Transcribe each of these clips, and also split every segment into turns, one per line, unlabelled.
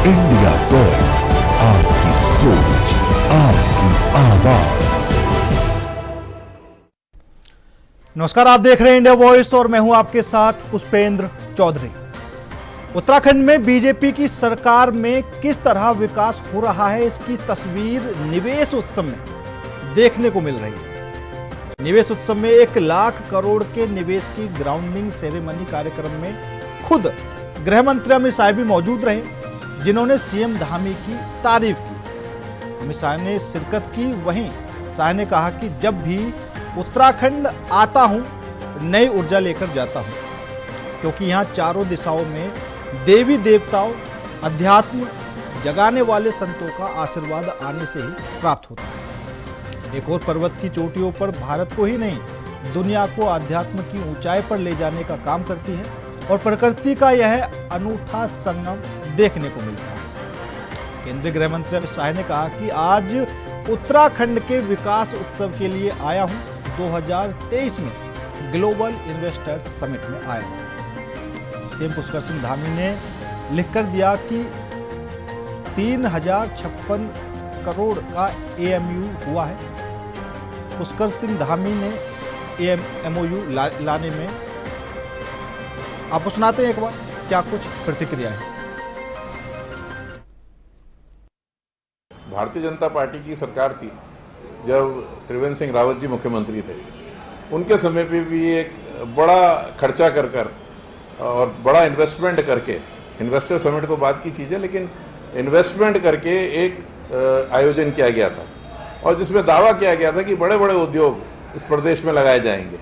India बस, आपकी सोच, आपकी आवाज।
नमस्कार, आप देख रहे हैं इंडिया वॉइस और मैं हूं आपके साथ पुष्पेंद्र चौधरी। उत्तराखंड में बीजेपी की सरकार में किस तरह विकास हो रहा है, इसकी तस्वीर निवेश उत्सव में देखने को मिल रही है। निवेश उत्सव में 1 लाख करोड़ के निवेश की ग्राउंडिंग सेरेमनी कार्यक्रम में खुद गृह मंत्री अमित शाह भी मौजूद रहे, जिन्होंने सीएम धामी की तारीफ की। अमित शाह ने शिरकत की। वहीं शाह ने कहा कि जब भी उत्तराखंड आता हूं, नई ऊर्जा लेकर जाता हूं, क्योंकि यहां चारों दिशाओं में देवी देवताओं, अध्यात्म जगाने वाले संतों का आशीर्वाद आने से ही प्राप्त होता है। एक और पर्वत की चोटियों पर भारत को ही नहीं, दुनिया को अध्यात्म की ऊंचाई पर ले जाने का काम करती है और प्रकृति का यह अनूठा संगम देखने को मिलता है। केंद्रीय गृह मंत्री अमित शाह ने कहा कि आज उत्तराखंड के विकास उत्सव के लिए आया हूं। 2023 में ग्लोबल इन्वेस्टर्स समिट में आया था। सीएम पुष्कर सिंह धामी ने लिखकर दिया कि 3056 करोड़ का एएमयू हुआ है। पुष्कर सिंह धामी ने एमओयू लाने में, आपको सुनाते हैं एक बार क्या कुछ प्रतिक्रिया है।
भारतीय जनता पार्टी की सरकार थी जब त्रिवेंद्र सिंह रावत जी मुख्यमंत्री थे, उनके समय पे भी एक बड़ा खर्चा कर और बड़ा इन्वेस्टमेंट करके, इन्वेस्टर समिट तो बात की चीज़ है, लेकिन इन्वेस्टमेंट करके एक आयोजन किया गया था और जिसमें दावा किया गया था कि बड़े बड़े उद्योग इस प्रदेश में लगाए जाएंगे।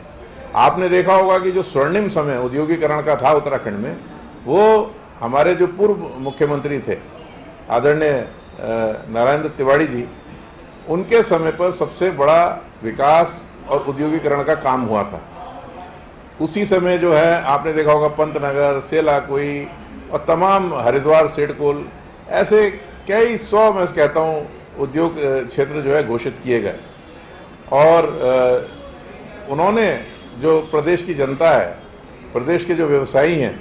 आपने देखा होगा कि जो स्वर्णिम समय औद्योगिकरण का था उत्तराखंड में, वो हमारे जो पूर्व मुख्यमंत्री थे आदरणीय नारायण दत्त तिवारी जी, उनके समय पर सबसे बड़ा विकास और औद्योगिकरण का काम हुआ था। उसी समय जो है आपने देखा होगा पंतनगर, सेलाकुई और तमाम हरिद्वार, सिडकुल, ऐसे कई 100 मैं कहता हूँ उद्योग क्षेत्र जो है घोषित किए गए। और उन्होंने जो प्रदेश की जनता है, प्रदेश के जो व्यवसायी हैं,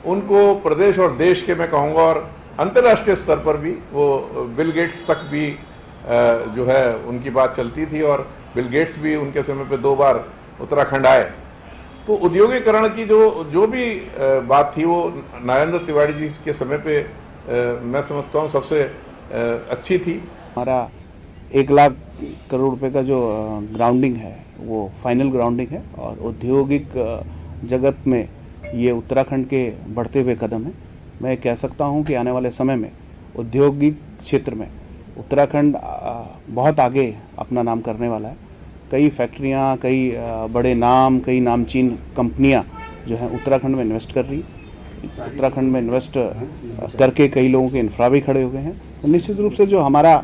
उनको प्रदेश और देश के मैं कहूँगा और अंतर्राष्ट्रीय स्तर पर भी, वो बिल गेट्स तक भी जो है उनकी बात चलती थी और बिल गेट्स भी उनके समय पे 2 बार उत्तराखंड आए। तो उद्योगीकरण की जो भी बात थी वो नारायण दत्त तिवारी जी के समय पे मैं समझता हूँ सबसे अच्छी थी।
हमारा 1 लाख करोड़ रुपए का जो ग्राउंडिंग है वो फाइनल ग्राउंडिंग है और औद्योगिक जगत में ये उत्तराखंड के बढ़ते हुए कदम है। मैं कह सकता हूँ कि आने वाले समय में औद्योगिक क्षेत्र में उत्तराखंड बहुत आगे अपना नाम करने वाला है। कई फैक्ट्रियाँ, कई बड़े नाम, कई नामचीन कंपनियाँ जो हैं उत्तराखंड में इन्वेस्ट कर रही। उत्तराखंड में इन्वेस्ट करके कई लोगों के इंफ्रा भी खड़े हो गए हैं। तो निश्चित रूप से जो हमारा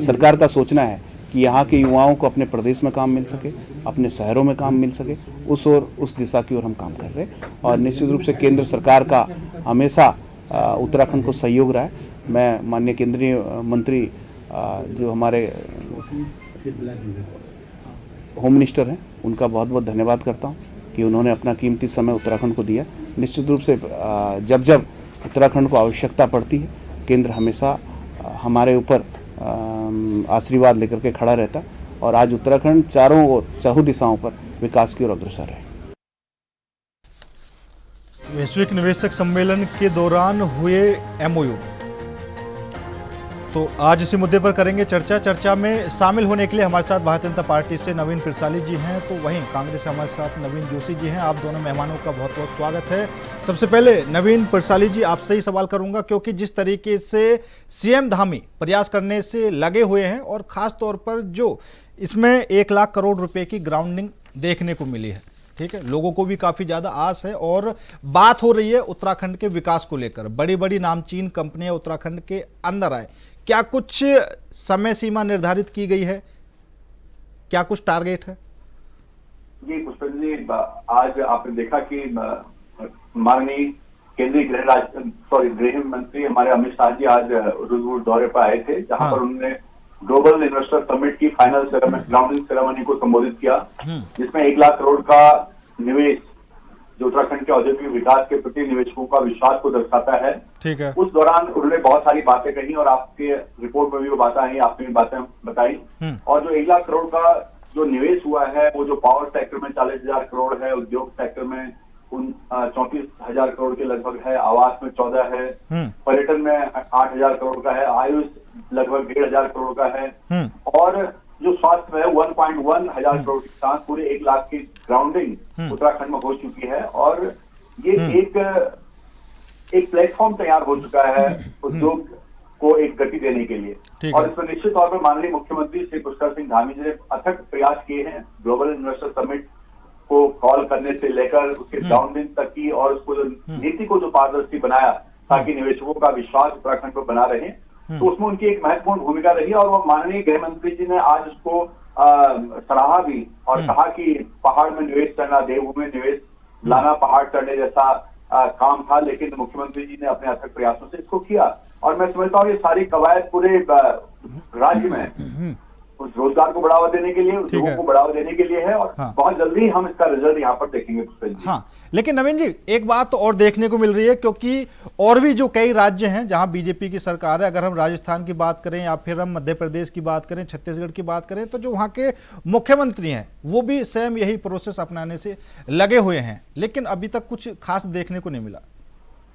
सरकार का सोचना है कि यहाँ के युवाओं को अपने प्रदेश में काम मिल सके, अपने शहरों में काम मिल सके, उस दिशा की ओर हम काम कर रहे हैं। और निश्चित रूप से केंद्र सरकार का हमेशा उत्तराखंड को सहयोग रहा है। मैं माननीय केंद्रीय मंत्री जो हमारे होम मिनिस्टर हैं, उनका बहुत बहुत धन्यवाद करता हूँ कि उन्होंने अपना कीमती समय उत्तराखंड को दिया। निश्चित रूप से जब जब उत्तराखंड को आवश्यकता पड़ती है, केंद्र हमेशा हमारे ऊपर आशीर्वाद लेकर के खड़ा रहता है और आज उत्तराखंड चारों ओर, चारों दिशाओं पर विकास की ओर अग्रसर है।
वैश्विक निवेशक सम्मेलन के दौरान हुए एमओयू, तो आज इसी मुद्दे पर करेंगे चर्चा। चर्चा में शामिल होने के लिए हमारे साथ भारतीय जनता पार्टी से नवीन पिरसाली जी हैं, तो वहीं कांग्रेस से हमारे साथ नवीन जोशी जी हैं। आप दोनों मेहमानों का बहुत बहुत स्वागत है। सबसे पहले नवीन पिरसाली जी, आपसे ही सवाल करूंगा, क्योंकि जिस तरीके से सीएम धामी प्रयास करने से लगे हुए हैं और खास तौर पर जो इसमें 1 लाख करोड़ रुपए की ग्राउंडिंग देखने को मिली है, ठीक है, लोगों को भी काफी ज्यादा आस है और बात हो रही है उत्तराखंड के विकास को लेकर। बड़ी बड़ी नामचीन कंपनियां उत्तराखंड के अंदर आए, क्या कुछ समय सीमा निर्धारित की गई है? क्या कुछ टारगेट है?
जी पुष्पेंद्र जी, आज आपने देखा कि माननीय केंद्रीय गृह मंत्री हमारे अमित शाह जी आज रुद्रपुर दौरे पर आए थे, जहां पर उन्होंने ग्लोबल इन्वेस्टर समिट की फाइनल ग्राउंडिंग सेरेमनी को संबोधित किया, जिसमें 1 लाख करोड़ का निवेश जो उत्तराखंड के औद्योगिक विकास के प्रति निवेशकों का विश्वास को दर्शाता है।
ठीक है।
उस दौरान उन्होंने बहुत सारी बातें कही और आपके रिपोर्ट में भी वो बातें आई, आपने भी बातें बताई। और जो 1 लाख करोड़ का जो निवेश हुआ है वो जो पावर सेक्टर में 40,000 करोड़ है, उद्योग सेक्टर में 34,000 करोड़ के लगभग है, आवास में 14 है, पर्यटन में 8,000 करोड़ का है, आयुष लगभग 1,500 करोड़ का है, और जो स्वास्थ्य में 1.1 हजार करोड़ के साथ पूरे 1 लाख की ग्राउंडिंग उत्तराखंड में हो चुकी है। और ये एक प्लेटफॉर्म तैयार हो चुका है उद्योग को एक गति देने के लिए। और इसमें निश्चित तौर पर माननीय मुख्यमंत्री श्री पुष्कर सिंह धामी जी ने अथक प्रयास किए हैं ग्लोबल इन्वेस्टर समिट को कॉल करने से लेकर उसके ग्राउंडिंग तक की, और उसको जो नीति को जो पारदर्शी बनाया ताकि निवेशकों का विश्वास उत्तराखंड पर बना रहे, तो उसमें उनकी एक महत्वपूर्ण भूमिका रही। और वो माननीय गृह मंत्री जी ने आज उसको सराहा भी और कहा कि पहाड़ में निवेश करना, देवभूमि में निवेश लाना पहाड़ चढ़ने जैसा काम था, लेकिन मुख्यमंत्री जी ने अपने अथक प्रयासों से इसको किया। और मैं समझता हूँ ये सारी कवायद पूरे राज्य में उस रोजगार को बढ़ावा देने के लिए, उद्योगों को बढ़ावा देने के लिए है, और बहुत जल्दी हम इसका रिजल्ट यहाँ पर देखेंगे।
हाँ, लेकिन नवीन जी एक बात तो और देखने को मिल रही है, क्योंकि और भी जो कई राज्य हैं जहां बीजेपी की सरकार है, अगर हम राजस्थान की बात करें या फिर हम मध्य प्रदेश की बात करें, छत्तीसगढ़ की बात करें, तो जो वहां के मुख्यमंत्री हैं वो भी सेम यही प्रोसेस अपनाने से लगे हुए हैं, लेकिन अभी तक कुछ खास देखने को नहीं मिला,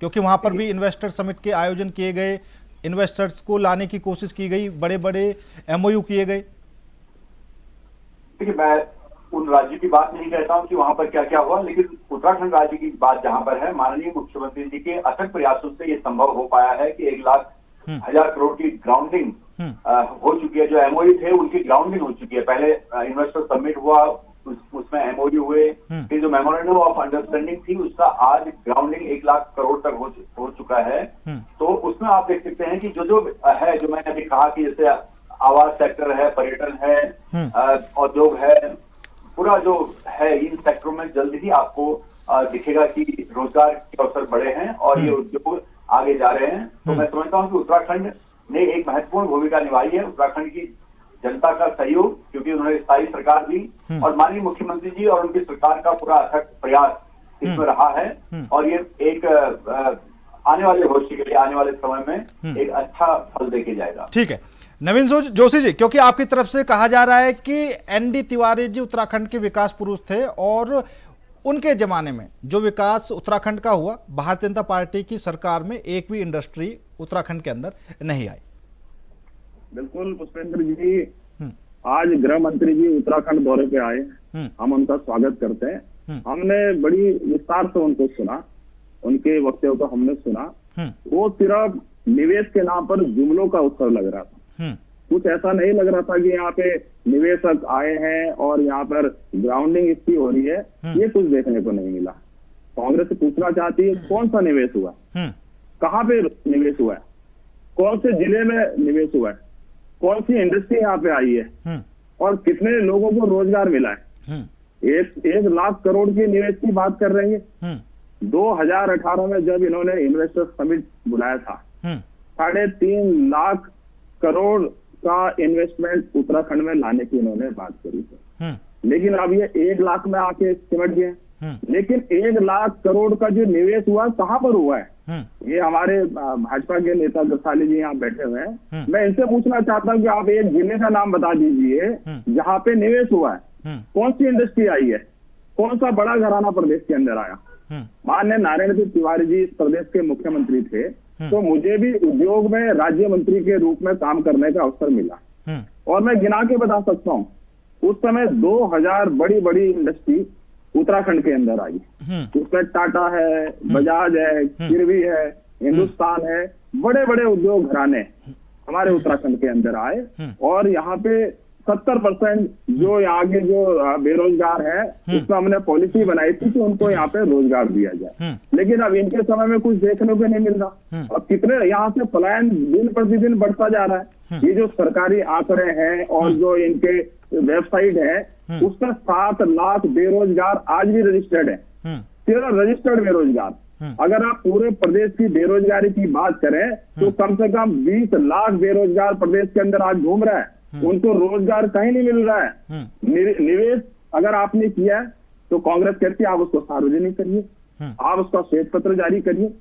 क्योंकि वहां पर भी इन्वेस्टर समिट के आयोजन किए गए, इन्वेस्टर्स को लाने की कोशिश की गई, बड़े बड़े MOU किए गए।
देखिए, मैं उन राज्यों की बात नहीं कहता हूं कि वहां पर क्या क्या हुआ, लेकिन उत्तराखंड राज्य की बात जहां पर है, माननीय मुख्यमंत्री जी के अथक प्रयासों से ये संभव हो पाया है कि 1 लाख हजार करोड़ की ग्राउंडिंग हो चुकी है। जो MOU थे उनकी ग्राउंडिंग हो चुकी है। पहले इन्वेस्टर समिट हुआ, उसमें MOU हुए, फिर जो मेमोरेंडम ऑफ अंडरस्टैंडिंग थी उसका आज ग्राउंडिंग 1 लाख करोड़ तक हो चुका है। तो उसमें आप देख सकते हैं कि जो है, जो मैंने अभी कहा कि जैसे आवास सेक्टर है, पर्यटन है, उद्योग है, पूरा जो है इन सेक्टरों में जल्द ही आपको दिखेगा कि रोजगार के अवसर बढ़े हैं और ये उद्योग आगे जा रहे हैं। तो मैं समझता हूं कि उत्तराखंड ने एक महत्वपूर्ण भूमिका निभाई है। उत्तराखंड की जनता का सहयोग, क्योंकि उन्होंने स्थायी सरकार दी, और माननीय मुख्यमंत्री जी और उनकी सरकार का पूरा अथक प्रयास इसमें रहा है, और ये एक आने वाले भविष्य के लिए, आने वाले समय में एक अच्छा फल देके जाएगा।
ठीक है नवीन जोशी जी, क्योंकि आपकी तरफ से कहा जा रहा है कि ND तिवारी जी उत्तराखंड के विकास पुरुष थे, और उनके जमाने में जो विकास उत्तराखंड का हुआ, भारतीय जनता पार्टी की सरकार में एक भी इंडस्ट्री उत्तराखंड के अंदर नहीं आई।
बिल्कुल पुष्पेंद्र जी, आज गृह मंत्री जी उत्तराखंड दौरे पे आए, हम उनका स्वागत करते हैं। हमने बड़ी विस्तार से उनको सुना, उनके वक्तव्य को हमने सुना। वो सिर्फ निवेश के नाम पर जुमलों का उत्सव लग रहा था। कुछ ऐसा नहीं लग रहा था कि यहाँ पे निवेशक आए हैं और यहाँ पर ग्राउंडिंग इसकी हो रही है, ये कुछ देखने को नहीं मिला। कांग्रेस से पूछना चाहती है कौन सा निवेश हुआ, कहाँ पे निवेश हुआ है, कौन से जिले में निवेश हुआ है, कौन सी इंडस्ट्री यहाँ पे आई है, और कितने लोगों को रोजगार मिला है। 1 लाख करोड़ के निवेश की बात कर रहे हैं। 2018 में जब इन्होंने इन्वेस्टर समिट बुलाया था, 3.5 लाख करोड़ का इन्वेस्टमेंट उत्तराखंड में लाने की इन्होंने बात करी थी, लेकिन अब ये 1 लाख में आके सिमट गए। लेकिन 1 लाख करोड़ का जो निवेश हुआ कहाँ पर हुआ है, ये हमारे भाजपा के नेता गसाली जी यहाँ बैठे हुए हैं। मैं इनसे पूछना चाहता हूँ कि आप एक जिले का नाम बता दीजिए जहाँ पे निवेश हुआ है, कौन सी इंडस्ट्री आई है, कौन सा बड़ा घराना प्रदेश के अंदर आया। माननीय नारायण तिवारी जी इस प्रदेश के मुख्यमंत्री थे, तो मुझे भी उद्योग में राज्य मंत्री के रूप में काम करने का अवसर मिला, और मैं गिना के बता सकता हूँ उस समय 2000 बड़ी बड़ी इंडस्ट्री उत्तराखंड के अंदर आई। उसमें टाटा है, बजाज है, किरवी है, हिंदुस्तान है, बड़े बड़े उद्योग घराने हमारे उत्तराखंड के अंदर आए, और यहाँ पे 70% जो यहाँ के जो बेरोजगार है उसमें हमने पॉलिसी बनाई थी कि उनको यहाँ पे रोजगार दिया जाए। लेकिन अब इनके समय में कुछ देखने को नहीं मिल रहा, और कितने यहाँ से पलायन दिन प्रतिदिन बढ़ता जा रहा है। ये जो सरकारी आंकड़े हैं और जो इनके वेबसाइट है, उसमें 7 लाख बेरोजगार आज भी रजिस्टर्ड है, सिर्फ रजिस्टर्ड बेरोजगार। अगर आप पूरे प्रदेश की बेरोजगारी की बात करें तो कम से कम 20 लाख बेरोजगार प्रदेश के अंदर आज घूम रहा है, उनको रोजगार कहीं नहीं मिल रहा है। निवेश अगर आपने किया है तो कांग्रेस कहती है आप उसको सार्वजनिक करिए, आप उसका श्वेत पत्र जारी करिए।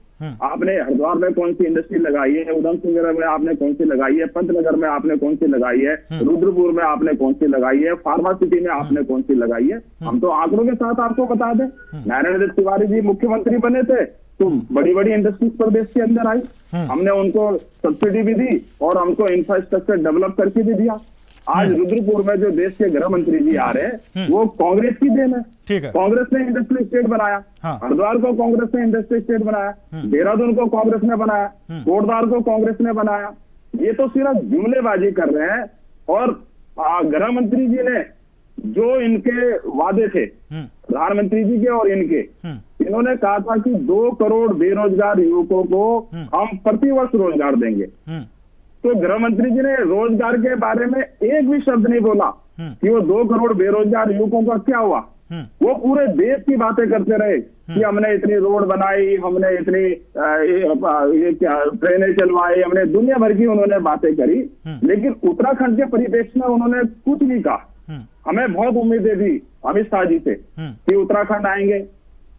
आपने हरिद्वार में कौन सी इंडस्ट्री लगाई है, उधमसिंह नगर में आपने कौन सी लगाई है, पंतनगर में आपने कौन सी लगाई है, रुद्रपुर में आपने कौन सी लगाई है, फार्मा सिटी में आपने कौन सी लगाई है, हम तो आंकड़ों के साथ आपको बता दें। नारायण दत्त तिवारी जी मुख्यमंत्री बने थे तो बड़ी बड़ी इंडस्ट्रीज प्रदेश के अंदर आई, हमने उनको सब्सिडी भी दी और हमको इंफ्रास्ट्रक्चर डेवलप करके भी दिया। आज रुद्रपुर में जो देश के गृह मंत्री जी आ रहे हैं वो कांग्रेस की देन है।
ठीक है।
कांग्रेस ने इंडस्ट्रियल स्टेट बनाया, हरिद्वार को कांग्रेस ने इंडस्ट्रियल स्टेट बनाया, देहरादून को कांग्रेस ने बनाया, कोटद्वार को कांग्रेस ने बनाया। ये तो सिर्फ जुमलेबाजी कर रहे हैं। और गृह मंत्री जी ने जो इनके वादे थे प्रधानमंत्री जी के और इनके, इन्होंने कहा था कि 2 करोड़ बेरोजगार युवकों को हम प्रतिवर्ष रोजगार देंगे। तो गृह मंत्री जी ने रोजगार के बारे में एक भी शब्द नहीं बोला कि वो 2 करोड़ बेरोजगार युवकों का क्या हुआ। वो पूरे देश की बातें करते रहे कि हमने इतनी रोड बनाई, हमने इतनी ये क्या ट्रेनें चलवाई, हमने दुनिया भर की उन्होंने बातें करी, लेकिन उत्तराखंड के परिप्रेक्ष्य में उन्होंने कुछ नहीं कहा। हमें बहुत उम्मीदें थी अमित शाह जी से कि उत्तराखंड आएंगे।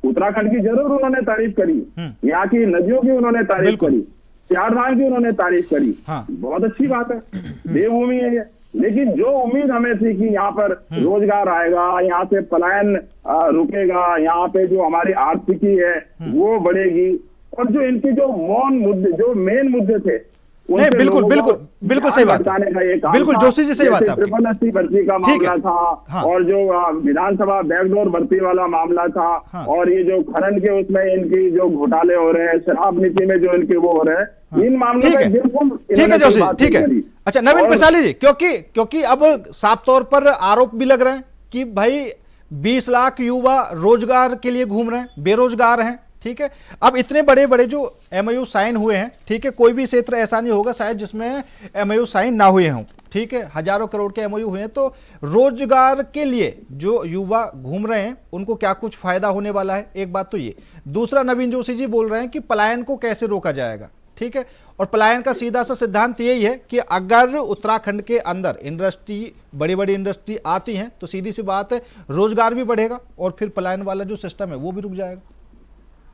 उत्तराखंड की जरूर उन्होंने तारीफ करी, यहाँ की नदियों की उन्होंने तारीफ करी, चार धाम की उन्होंने तारीफ करी। बहुत अच्छी बात है, देवभूमि है ये। लेकिन जो उम्मीद हमें थी कि यहाँ पर रोजगार आएगा, यहाँ से पलायन रुकेगा, यहाँ पे जो हमारी आर्थिकी है वो बढ़ेगी, और जो इनके जो मौन मुद्दे, जो मेन मुद्दे थे,
नहीं, बिल्कुल सही बात है। बिल्कुल जोशी जी सही बात है।
888 भर्ती का मामला था, और जो विधानसभा बैकडोर भर्ती वाला मामला था, और ये जो खनन के उसमें इनकी जो घोटाले हो रहे हैं, शराब नीति में जो इनके वो हो रहे हैं, इन मामलों में बिल्कुल
ठीक है जोशी, ठीक है। अच्छा नवीन प्रसाली जी, क्योंकि अब साफ तौर पर आरोप भी लग रहे हैं कि भाई 20 लाख युवा रोजगार के लिए घूम रहे हैं, बेरोजगार हैं। ठीक है, अब इतने बड़े बड़े जो एमओयू साइन हुए हैं, ठीक है, कोई भी क्षेत्र ऐसा नहीं होगा शायद जिसमें एमओयू साइन ना हुए हों। ठीक है, हजारों करोड़ के एमओयू हुए हैं, तो रोजगार के लिए जो युवा घूम रहे हैं उनको क्या कुछ फायदा होने वाला है? एक बात तो ये। दूसरा, नवीन जोशी जी बोल रहे हैं कि पलायन को कैसे रोका जाएगा। ठीक है, और पलायन का सीधा सा सिद्धांत यही है कि अगर उत्तराखंड के अंदर इंडस्ट्री, बड़ी बड़ी इंडस्ट्री आती हैं तो सीधी सी बात है रोजगार भी बढ़ेगा और फिर पलायन वाला जो सिस्टम है वो भी रुक जाएगा।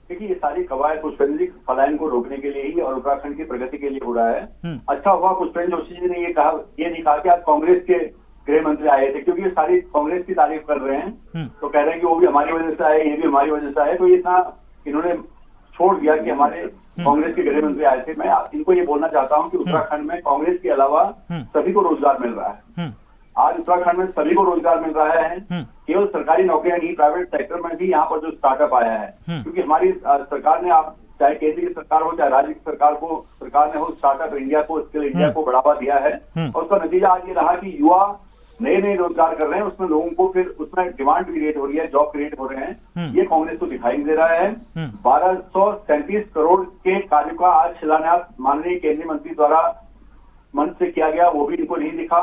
देखिए, ये सारी कवायद पुष्पेंद्र जी पलायन को रोकने के लिए ही और उत्तराखंड की प्रगति के लिए हो रहा है। अच्छा हुआ पुष्पेंद्र जोशी जी ने ये नहीं कहा कि आज कांग्रेस के गृह मंत्री आए थे, क्योंकि ये सारी कांग्रेस की तारीफ कर रहे हैं, तो कह रहे हैं कि वो भी हमारी वजह से आए, ये भी हमारी वजह से आए। तो ये इतना इन्होंने छोड़ दिया कि हमारे कांग्रेस के गृह मंत्री आए थे। मैं इनको ये बोलना चाहता हूँ कि उत्तराखंड में कांग्रेस के अलावा सभी को रोजगार मिल रहा है। आज उत्तराखंड में सभी को रोजगार मिल रहा है, केवल सरकारी नौकरियां नहीं, प्राइवेट सेक्टर में भी यहाँ पर जो स्टार्टअप आया है, क्योंकि हमारी सरकार ने, आप चाहे केंद्र की सरकार हो चाहे राज्य की सरकार ने हो, स्टार्टअप इंडिया को, स्किल इंडिया को बढ़ावा दिया है, और उसका नतीजा आज ये रहा कि युवा नए रोजगार कर रहे हैं, उसमें लोगों को फिर उसमें डिमांड क्रिएट हो रही है, जॉब क्रिएट हो रहे हैं। ये कांग्रेस को दिखाई दे रहा है। 1237 करोड़ के कार्य का आज शिलान्यास माननीय केंद्रीय मंत्री द्वारा मंच से किया गया, वो भी इनको नहीं दिखा।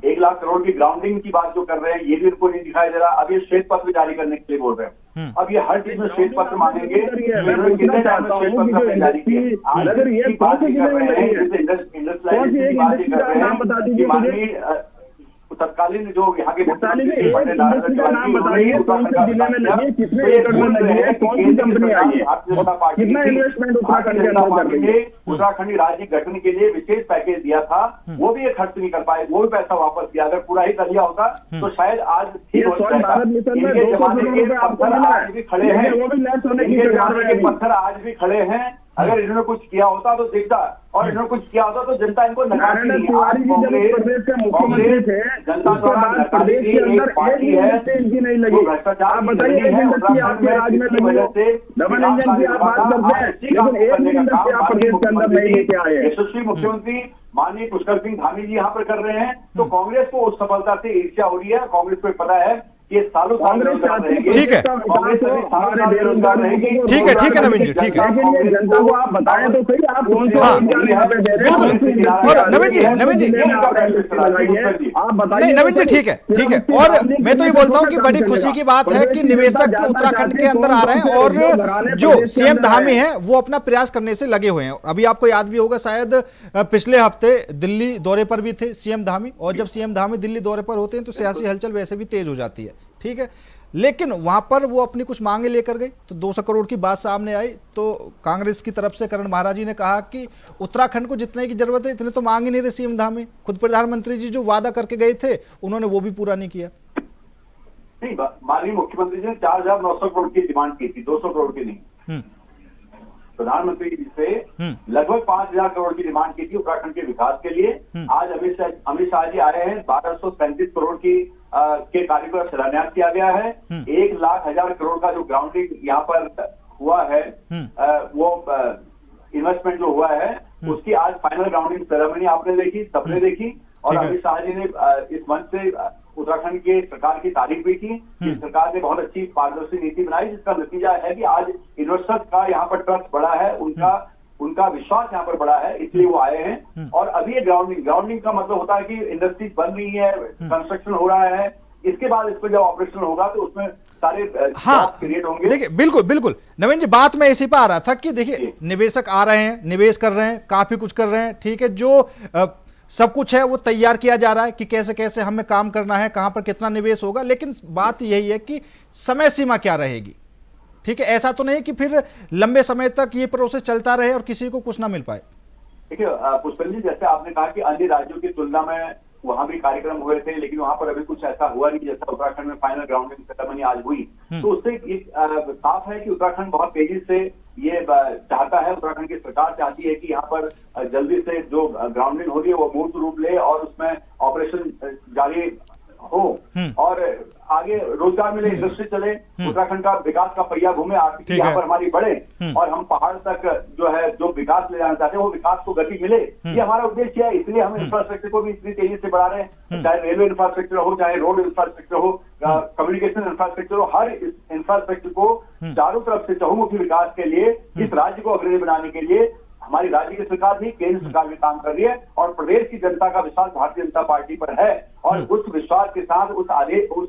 1 लाख करोड़ की ग्राउंडिंग की बात जो कर रहे हैं, ये भी इनको नहीं दिखाई दे रहा। अब ये श्वेत पत्र जारी करने के लिए बोल रहे हैं। अब ये हर चीज में श्वेत पत्र मांगेंगे, कितने टाइम में श्वेत पत्र जारी किए। अगर ये बात कर रहे हैं, इंडस्ट्रियलाइजेशन की बात कर रहे हैं, माननीय तत्कालीन जो यहाँ के
इंडस्ट्री का नाम बताइए, कौन से जिले में लगी है, कितने एकड़ में लगी है, कौन सी कंपनी आई है, कितना इन्वेस्टमेंट उत्तराखंड के अंदर कर रही है।
उत्तराखंडी राज्य गठन के लिए विशेष पैकेज दिया था, वो भी खर्च नहीं कर पाए, वो भी पैसा वापस दिया। अगर पूरा ही कर लिया होता तो शायद आज
स्वच्छ भारत मिशन में 200 करोड़ रुपए आपको मिला है,
आज भी खड़े हैं,
वो भी लैस होने की
पत्थर आज भी खड़े हैं। अगर इन्होंने कुछ किया होता तो दिखता, और इन्होंने कुछ किया होता तो जनता इनको
नारायण तिवारी जी जब प्रदेश के मुख्यमंत्री थे,
जनता
उसके बाद प्रदेश के अंदर एक इंडस्ट्री इनकी नहीं लगी। आप बताइए, एक इंडस्ट्री आपके राज्य में लगी, डबल इंजन की आप बात करते हैं, लेकिन एक भी इंडस्ट्री आप प्रदेश के अंदर नहीं लेके आए।
यशस्वी मुख्यमंत्री माननीय पुष्कर सिंह धामी जी यहाँ पर कर रहे हैं, तो कांग्रेस को उस सफलता से ईर्ष्या हो रही है। कांग्रेस को पता है ये सालों
कांग्रेस
रहेंगे,
ठीक है,
बेरोजगार रहेंगे।
ठीक है नवीन जी, ठीक है।
जनता को आप बताएं तो सही, आप कौन से
और नवीन जी
आप बताइए।
नवीन जी ठीक है। और मैं तो ये बोलता हूँ कि बड़ी खुशी की बात है कि निवेशक उत्तराखंड के अंदर आ रहे हैं, और जो सीएम धामी है वो अपना प्रयास करने से लगे हुए हैं। अभी आपको याद भी होगा शायद पिछले हफ्ते दिल्ली दौरे पर भी थे सीएम धामी, और जब सीएम धामी दिल्ली दौरे पर होते हैं तो सियासी हलचल वैसे भी तेज हो जाती है। ठीक है, लेकिन वहां पर वो अपनी कुछ मांगे लेकर गई तो 200 करोड़ की बात सामने आई। तो कांग्रेस की तरफ से करण महाराज जी ने कहा कि उत्तराखंड को जितने की जरूरत है इतने तो मांग ही नहीं रहे सीएम धाम में। खुद प्रधानमंत्री जी जो वादा करके गए थे उन्होंने वो भी पूरा नहीं किया।
नहीं, माननीय मुख्यमंत्री जी ने 4,900 करोड़ की डिमांड की थी, 200 करोड़ की नहीं। प्रधानमंत्री जी से लगभग 5,000 करोड़ की डिमांड की थी उत्तराखंड के विकास के लिए। आज अमित शाह जी आए हैं, 1,237 करोड़ के कार्य का शिलान्यास किया गया है। 1,00,000 करोड़ का जो ग्राउंडिंग यहाँ पर हुआ है, वो इन्वेस्टमेंट जो हुआ है उसकी आज फाइनल ग्राउंडिंग सेरेमनी आपने देखी, सबने देखी। और अमित शाह जी ने इस मंच से उत्तराखंड के सरकार की तारीफ भी की कि सरकार ने बहुत अच्छी पारदर्शी नीति बनाई, जिसका नतीजा है कि आज इन्वेस्टर्स का यहाँ पर ट्रस्ट बढ़ा है, उनका विश्वास यहाँ पर बढ़ा है, इसलिए वो आए हैं। और अभी ये ग्राउंडिंग का मतलब होता है कि इंडस्ट्रीज बन रही है, कंस्ट्रक्शन हो रहा है, इसके बाद इस पर जब ऑपरेशन होगा तो उसमें सारे क्रिएट होंगे।
देखिए बिल्कुल नवीन जी, बात में इसी पे आ रहा था कि देखिए निवेशक आ रहे हैं, निवेश कर रहे हैं, काफी कुछ कर रहे हैं, ठीक है, जो सब कुछ है वो तैयार किया जा रहा है कि कैसे कैसे हमें काम करना है, कहां पर कितना निवेश होगा, लेकिन बात यही है कि समय सीमा क्या रहेगी। ठीक है, ऐसा तो नहीं कि फिर लंबे समय तक ये प्रोसेस चलता रहे और किसी को कुछ ना मिल पाए।
देखिए पुष्पेंद्र जी, जैसे आपने कहा कि अन्य राज्यों की तुलना में वहां भी कार्यक्रम हुए थे, लेकिन वहां पर अभी कुछ ऐसा हुआ नहीं जैसा उत्तराखंड में फाइनल ग्राउंडिंग सेरेमनी आज हुई। तो उससे साफ है कि उत्तराखंड बहुत तेजी से ये चाहता है, उत्तराखंड की सरकार चाहती है कि यहाँ पर जल्दी से जो ग्राउंडिंग हो रही है वो मूर्त रूप ले और उसमें ऑपरेशन जारी हो और आगे रोजगार मिले, इंडस्ट्री चले, उत्तराखंड का विकास का पहिया घूमे, आर्थिक यहाँ पर हमारी बढ़े और हम पहाड़ तक जो विकास ले जाना चाहते हैं वो विकास को गति मिले, ये हमारा उद्देश्य है। इसलिए हम इंफ्रास्ट्रक्चर को भी इतनी तेजी से बढ़ा रहे हैं, चाहे रेलवे इंफ्रास्ट्रक्चर हो, चाहे रोड इंफ्रास्ट्रक्चर हो, कम्युनिकेशन इंफ्रास्ट्रक्चर हो, हर इंफ्रास्ट्रक्चर को चारों तरफ से चहुमुखी विकास के लिए, इस राज्य को अग्रणी बनाने के लिए हमारी राज्य की सरकार भी, केंद्र सरकार भी काम कर रही है और प्रदेश की जनता का विश्वास भारतीय जनता पार्टी पर है। और उस विश्वास के साथ उस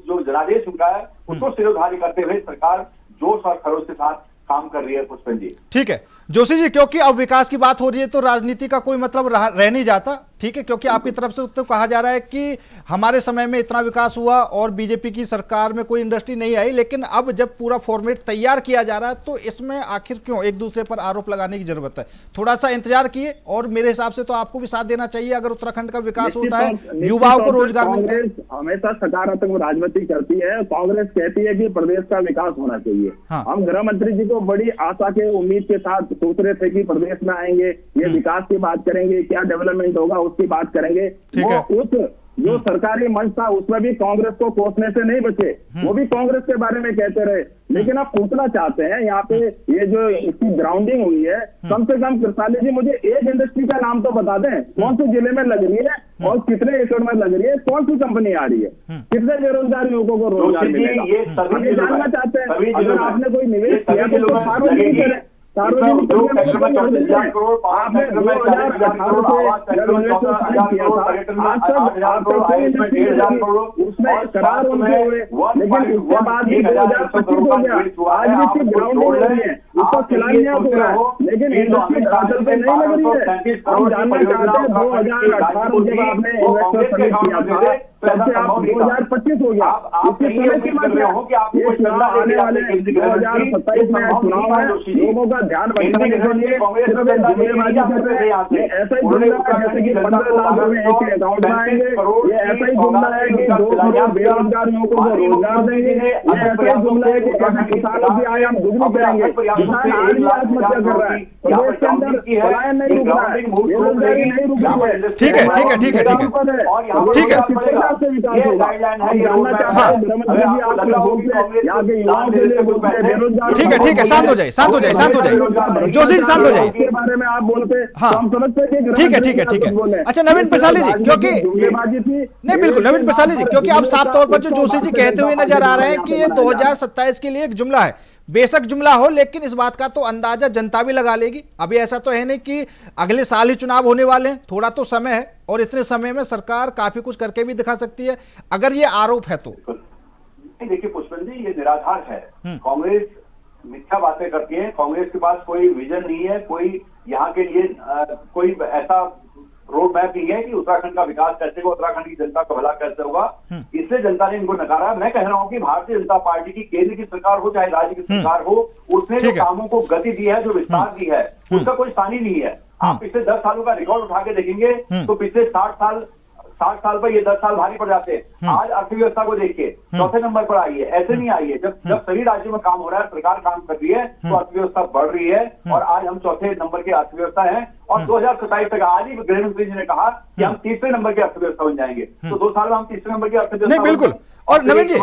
जो जनादेश उनका है उसको सिरोधार्य करते हुए सरकार जोश और खरोश के साथ काम कर रही है। पुष्पेंद्र जी,
ठीक है जोशी जी, क्योंकि अब विकास की बात हो रही है तो राजनीति का कोई मतलब रह नहीं जाता, ठीक है, क्योंकि आपकी तरफ से तो कहा जा रहा है कि हमारे समय में इतना विकास हुआ और बीजेपी की सरकार में कोई इंडस्ट्री नहीं आई, लेकिन अब जब पूरा फॉर्मेट तैयार किया जा रहा है तो इसमें आखिर क्यों एक दूसरे पर आरोप लगाने की जरूरत है? थोड़ा सा इंतजार किए और मेरे हिसाब से तो आपको भी साथ देना चाहिए। अगर उत्तराखंड का विकास होता है, युवाओं को रोजगार मिलता है।
हमेशा सकारात्मक राजनीति करती है, कांग्रेस कहती है कि प्रदेश का विकास होना चाहिए। हम गृह मंत्री जी को बड़ी आशा के उम्मीद के साथ सोच रहे थे कि प्रदेश में आएंगे, ये विकास की बात करेंगे, क्या डेवलपमेंट होगा उसकी बात करेंगे। वो उस जो सरकारी मंच था उसमें भी कांग्रेस को कोसने से नहीं बचे, वो भी कांग्रेस के बारे में कहते रहे। लेकिन आप पूछना चाहते हैं यहाँ पे ये जो इसकी ग्राउंडिंग हुई है, कम से कम कृपाली जी मुझे एक इंडस्ट्री का नाम तो बता दें, कौन से जिले में लग रही है और कितने एकड़ में लग रही है, कौन सी कंपनी आ रही है, कितने बेरोजगार युवकों को रोजगार मिलेगा, ये जानना चाहते हैं। अगर आपने कोई निवेश किया तो सार्वजनिक करें। उसमें करार उनके हुए, लेकिन उसके बाद 2025 हो गया, आज भी ग्राउंडिंग हो रही है, उसका शिलान्यास हो रहा है, लेकिन इंडस्ट्री असल पे नहीं लग रही है। हम जानना चाहते हैं 2018 जब आपने इन्वेस्टर समिट किया था तब से आप 2025 हो गया, इसके समय की बात है। ये चुनाव आने वाले 2027 में चुनाव है, लोगों का ध्यान बचाने के लिए सिर्फ जुमलेबाजी कर रहे हैं। ये ऐसा ही जुमला है जैसे कि 15 लाख रुपए एक के अकाउंट में आएंगे, ये ऐसा ही जुमला है कि 2 करोड़ बेरोजगार युवकों को रोजगार देंगे, ये ऐसा ही जुमला है कि किसानों की आय हम दुगनी करेंगे। किसान आज भी आत्महत्या कर रहा है, प्रदेश के अंदर पलायन नहीं रुक रहा है, बेरोजगारी नहीं रुक रही है।
ठीक है ठीक है ठीक है ठीक है ठीक है,
विकास होगा। हम जानना चाहते हैं गृहमंत्री जी आप यहाँ के युवाओं के लिए बेरोजगार।
ठीक है ठीक है, शांत हो जाए शांत हो जाए शांत हो जाए जोशी जी, शांत हो जाए।
इसके बारे में आप बोलते
हाँ
हम समझते हैं कि
ठीक है ठीक है ठीक है। अच्छा नवीन प्रसाली जी, क्योंकि नहीं बिल्कुल नवीन प्रसाली जी, क्योंकि आप साफ तौर पर जो जोशी जी कहते हुए नजर आ रहे हैं कि ये 2027 के लिए एक जुमला है, बेशक जुमला हो, लेकिन इस बात का तो अंदाजा जनता भी लगा लेगी। अभी ऐसा तो है नहीं कि अगले साल ही चुनाव होने वाले हैं, थोड़ा तो समय है और इतने समय में सरकार काफी कुछ करके भी दिखा सकती है अगर ये आरोप है तो।
देखिए पुष्पेंद्र जी, ये निराधार है। कांग्रेस मिथ्या बातें करती है, कांग्रेस के पास कोई विजन नहीं है, कोई यहाँ के लिए कोई ऐसा रोड मैप नहीं है कि उत्तराखंड का विकास कैसे होगा, उत्तराखंड की जनता का भला कैसे होगा। इसलिए जनता ने इनको नकारा। मैं कह रहा हूं कि भारतीय जनता पार्टी की केंद्र की सरकार हो चाहे राज्य की सरकार हो, उसने जो कामों को गति दी है, जो विस्तार दी है, उसका कोई स्थानी नहीं है। आप पिछले 10 सालों का रिकॉर्ड उठा के देखेंगे तो पिछले 60 साल पर ये 10 साल भारी पड़ जाते हैं। आज अर्थव्यवस्था को देखिए, चौथे नंबर पर आई है। ऐसे नहीं आई है। जब सभी राज्यों में काम हो रहा है, सरकार काम कर रही है, तो अर्थव्यवस्था बढ़ रही है और आज हम चौथे नंबर की अर्थव्यवस्था है। और 2027 तक आज ही गृह मंत्री जी ने कहा कि हम तीसरे नंबर की अर्थव्यवस्था बन जाएंगे। तो 2 साल में हम तीसरे नंबर की अर्थव्यवस्था
नहीं, बिल्कुल। और नवीन जी,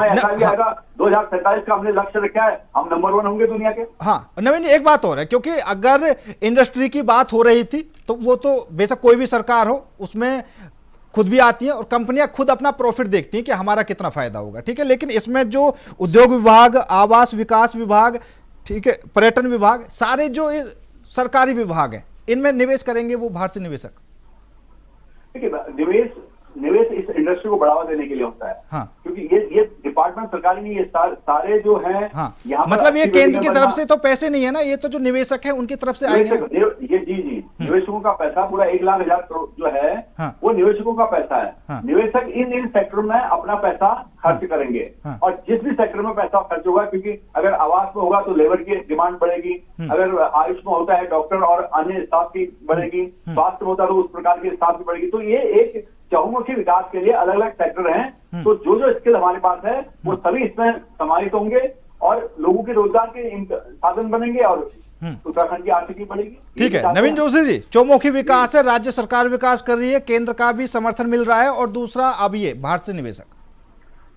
2047 का हमने लक्ष्य रखा है, हम नंबर 1 होंगे दुनिया के।
हाँ नवीन जी, एक बात और है, क्योंकि अगर इंडस्ट्री की बात हो रही थी तो वो तो बेशक कोई भी सरकार हो उसमें खुद भी आती है और कंपनियां खुद अपना प्रॉफिट देखती हैं कि हमारा कितना फायदा होगा, ठीक है। लेकिन इसमें जो उद्योग विभाग, आवास विकास विभाग, ठीक है, पर्यटन विभाग, सारे जो सरकारी विभाग हैं, इनमें निवेश करेंगे वो बाहर से निवेशक।
देखिए, निवेश इस इंडस्ट्री को बढ़ावा देने के लिए होता है।
हाँ।
क्योंकि ये डिपार्टमेंट सरकारी नहीं है, सारे जो हैं।
हाँ।
यहाँ
मतलब ये केंद्र की तरफ से तो पैसे नहीं है ना, ये तो जो निवेशक है उनकी तरफ से आएंगे।
ये जी निवेशकों का पैसा पूरा 1,00,000 करोड़ जो है। हाँ। वो निवेशकों का पैसा है। हाँ। निवेशक इन सेक्टर में अपना पैसा खर्च करेंगे। हाँ। और जिस भी सेक्टर में पैसा खर्च होगा, क्योंकि अगर आवास में होगा तो लेबर की डिमांड बढ़ेगी, अगर आयुष में होता है डॉक्टर और अन्य स्टाफ की बढ़ेगी, स्वास्थ्य में होता है तो उस प्रकार के स्टाफ की बढ़ेगी। तो ये एक चहुमुखी विकास के लिए अलग अलग सेक्टर हैं। तो जो स्किल हमारे पास है वो सभी इसमें समाहित होंगे और लोगों के रोजगार के साधन बनेंगे और उत्तराखंड की आर्थिकी बढ़ेगी।
ठीक है नवीन जोशी जी, चौमुखी विकास है, राज्य सरकार विकास कर रही है, केंद्र का भी समर्थन मिल रहा है, और दूसरा अब ये बाहर से निवेशक।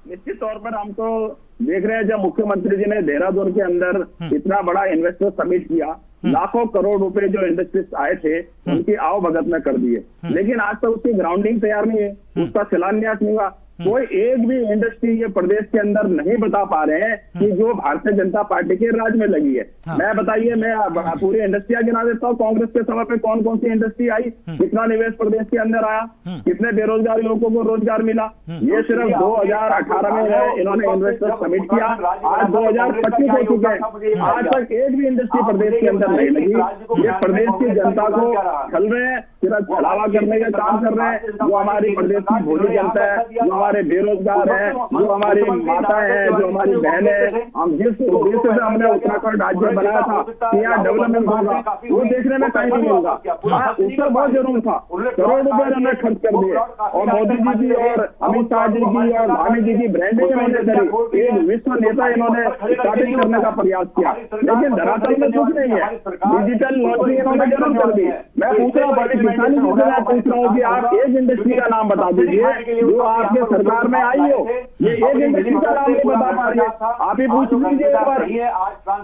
निश्चित तौर पर हम तो देख रहे हैं, जब मुख्यमंत्री जी ने देहरादून के अंदर इतना बड़ा इन्वेस्टर समिट किया, लाखों करोड़ रुपए जो इंडस्ट्रीज आए थे उनकी आओ भगत में कर दिए, लेकिन आज तक उसकी ग्राउंडिंग तैयार नहीं है, उसका शिलान्यास नहीं हुआ। कोई एक भी इंडस्ट्री ये प्रदेश के अंदर नहीं बता पा रहे हैं कि जो भारतीय जनता पार्टी के राज में लगी है। मैं बताइए, मैं पूरी इंडस्ट्रियां गिना देता हूँ। कांग्रेस के समय पे कौन कौन सी इंडस्ट्री आई, कितना निवेश प्रदेश के अंदर आया, कितने बेरोजगार युवकों को रोजगार मिला। ये सिर्फ 2018 में है इन्होंने इन्वेस्टर समिट किया, आज 2025 हो चुके हैं, आज तक एक भी इंडस्ट्री प्रदेश के अंदर नहीं लगी। ये प्रदेश की जनता को छल रहे हैं, सिर्फ छलावा करने का काम कर रहे हैं। जो हमारी प्रदेश की भोली जनता है, जो हमारे बेरोजगार है, जो हमारी माता है, जो हमारी बहन है, हम जिस उद्देश्य से हमने उत्तराखंड राज्य बनाया था कि यहाँ डेवलपमेंट होगा, वो देखने में कहीं नहीं मिलता। उत्तर बहुत जरूर था, करोड़ रुपए उन्होंने खर्च कर दिए और मोदी जी की और अमित शाह जी की और भाभी जी की ब्रांडिंग इन्होंने करी, एक विश्व नेता इन्होंने स्थापित करने का प्रयास किया, लेकिन धरातल में कुछ नहीं है। डिजिटल लॉन्चिंग इन्होंने जरूर कर दी। मैं पूछ रहा हूँ, बड़ी किसानी जी से मैं पूछ रहा हूँ कि आप एक इंडस्ट्री का नाम बता दीजिए जो आपके सरकार में आई हो। ये एक इंडस्ट्री का नाम नहीं बता पा रही है, आप ही पूछ लीजिए एक बार,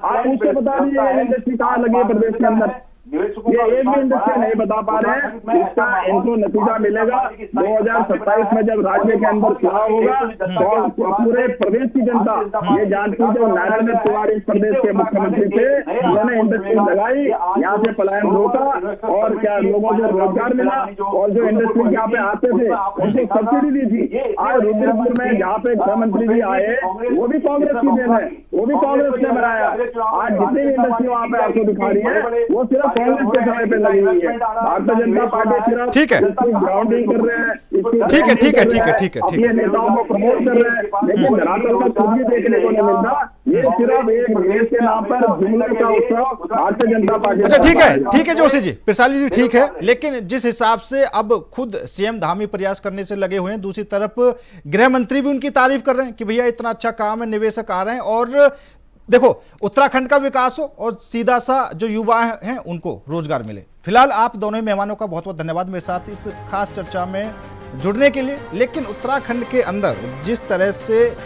आप उससे बता दीजिए इंडस्ट्री कहाँ लगी है प्रदेश के अंदर। ये एक भी इंडस्ट्री नहीं बता पा रहे हैं। इसका इनको नतीजा मिलेगा 2027 में जब राज्य के अंदर चुनाव होगा तो पूरे प्रदेश की जनता ये जानती है। जो नारायण तिवारी प्रदेश के मुख्यमंत्री थे, उन्होंने इंडस्ट्री लगाई, यहाँ से पलायन रोका और क्या लोगों को रोजगार मिला, और जो इंडस्ट्री यहाँ पे आते थे उनको सब्सिडी दी थी। आज रुद्रपुर में जहाँ पे गृह मंत्री जी आए वो भी कांग्रेस की देन है, वो भी कांग्रेस ने बनाया। आज जितनी भी इंडस्ट्री वहाँ पे आपको दिखा रही है वो सिर्फ कांग्रेस के समय पे लगी हुई है। भारतीय जनता पार्टी सिर्फ
ठीक है
ग्राउंडिंग कर रहे हैं,
ठीक है ठीक है ठीक है ठीक है
अपने नेताओं को प्रमोट कर रहे हैं, लेकिन धरातल पर कुछ भी देखने को नहीं मिलता। ये सिर्फ एक देश के नाम पर जुमले का उत्सव भारतीय जनता पार्टी।
अच्छा ठीक है जोशी जी, पिरसाली जी, ठीक है, लेकिन जिस हिसाब से अब खुद सीएम धामी प्रयास करने से लगे हुए हैं, दूसरी तरफ गृह मंत्री भी उनकी तारीफ कर रहे हैं कि भैया इतना अच्छा काम है, निवेशक आ रहे हैं, और देखो उत्तराखंड का विकास हो और सीधा सा जो युवा हैं उनको रोजगार मिले। फिलहाल आप दोनों ही मेहमानों का बहुत बहुत धन्यवाद मेरे साथ इस खास चर्चा में जुड़ने के लिए। लेकिन उत्तराखंड के अंदर जिस तरह से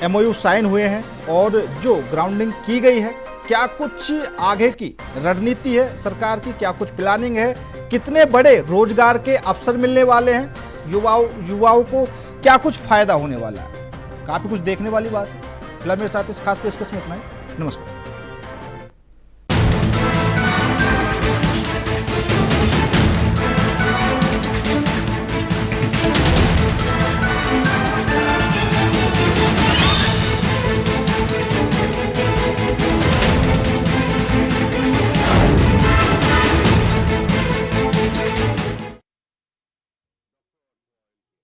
MOU साइन हुए हैं और जो ग्राउंडिंग की गई है, क्या कुछ आगे की रणनीति है सरकार की, क्या कुछ प्लानिंग है, कितने बड़े रोजगार के अवसर मिलने वाले हैं युवाओं को, क्या कुछ फायदा होने वाला है, काफी कुछ देखने वाली बात है। फिलहाल मेरे साथ इस खास पेशकश में इतना ही। नमस्कार।